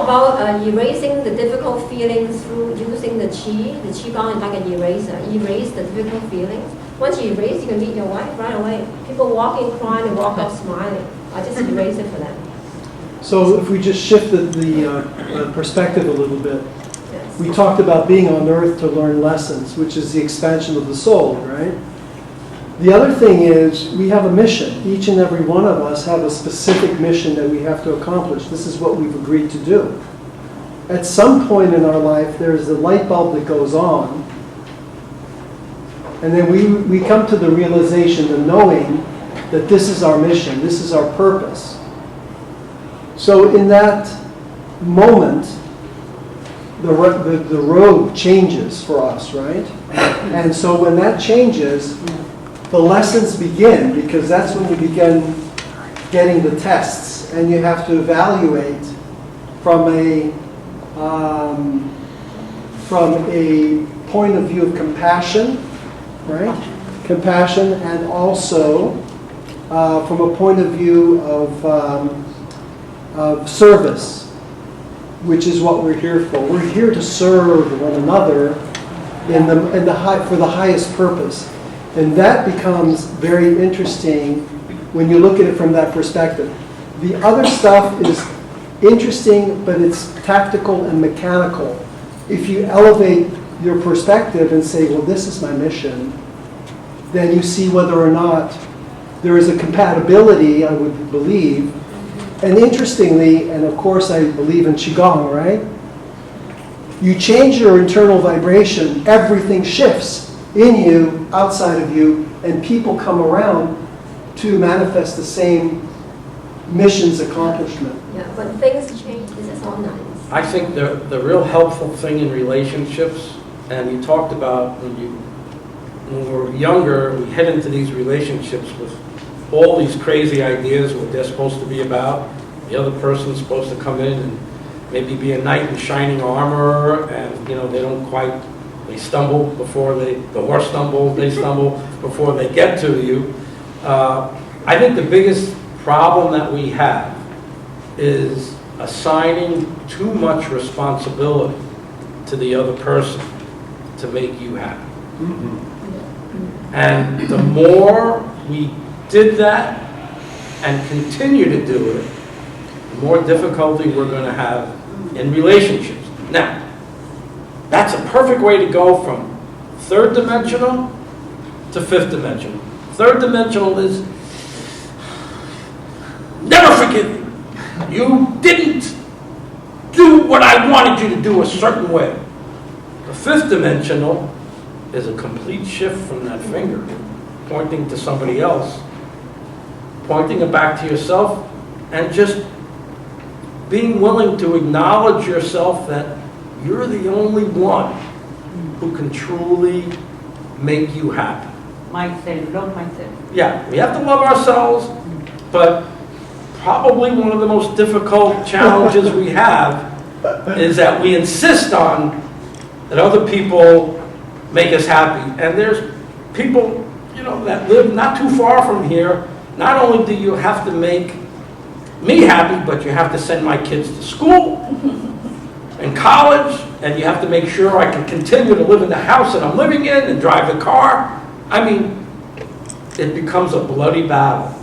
talk about erasing the difficult feelings through using the qi. The qi gong is like an eraser. Erase the difficult feelings. Once you erase, you can meet your wife right away. People walk in crying and walk out smiling. I just erase it for them. So if we just shift the perspective a little bit, Yes. we talked about being on earth to learn lessons, which is the expansion of the soul, right? The other thing is we have a mission. Each and every one of us have a specific mission that we have to accomplish. This is what we've agreed to do. At some point in our life, there's the light bulb that goes on, and then we come to the realization, the knowing that this is our mission, this is our purpose. So in that moment, the road changes for us, right? And so when that changes, the lessons begin, because that's when you begin getting the tests, and you have to evaluate from a point of view of compassion, right? Compassion, and also from a point of view of service, which is what we're here for. We're here to serve one another for the highest purpose. And that becomes very interesting when you look at it from that perspective. The other stuff is interesting, but it's tactical and mechanical. If you elevate your perspective and say, well, this is my mission, then you see whether or not there is a compatibility, I would believe. And interestingly, and of course I believe in Qigong, right? You change your internal vibration, everything shifts in you, outside of you, and people come around to manifest the same mission's accomplishment. Yeah, but things change. This is all nice. I think the real helpful thing in relationships, and you talked about when we're younger, we head into these relationships with all these crazy ideas, what they're supposed to be about. The other person's supposed to come in and maybe be a knight in shining armor, and they don't quite. They stumble before the horse stumbles, they stumble before they get to you. I think the biggest problem that we have is assigning too much responsibility to the other person to make you happy. Mm-hmm. And the more we did that and continue to do it, the more difficulty we're going to have in relationships. Now, that's a perfect way to go from third dimensional to fifth dimensional. Third dimensional is never forgive you. You didn't do what I wanted you to do a certain way. The fifth dimensional is a complete shift from that finger, pointing to somebody else, pointing it back to yourself, and just being willing to acknowledge yourself that you're the only one who can truly make you happy. Myself, love myself. Yeah, we have to love ourselves, but probably one of the most difficult challenges we have is that we insist on that other people make us happy. And there's people, that live not too far from here. Not only do you have to make me happy, but you have to send my kids to school and college, and you have to make sure I can continue to live in the house that I'm living in and drive the car. I mean, it becomes a bloody battle.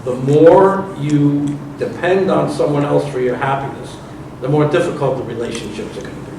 The more you depend on someone else for your happiness, the more difficult the relationships are going to be.